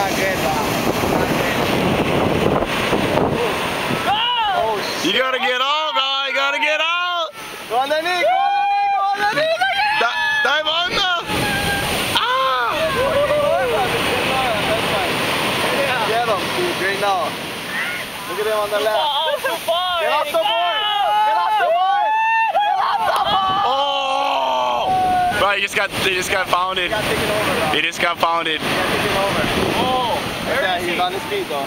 not good, You gotta get out, man. You gotta get out. Go on the knee, go on the knee, go on the knee. Dive on now. Ah! Get him, dude, right now. Look at him on the left. Get off the board. Get off the board. Get off the board. Oh! Bro, they just got founded. He got taken over, bro. They just got founded. He got taken over. Oh! He's on his feet, though.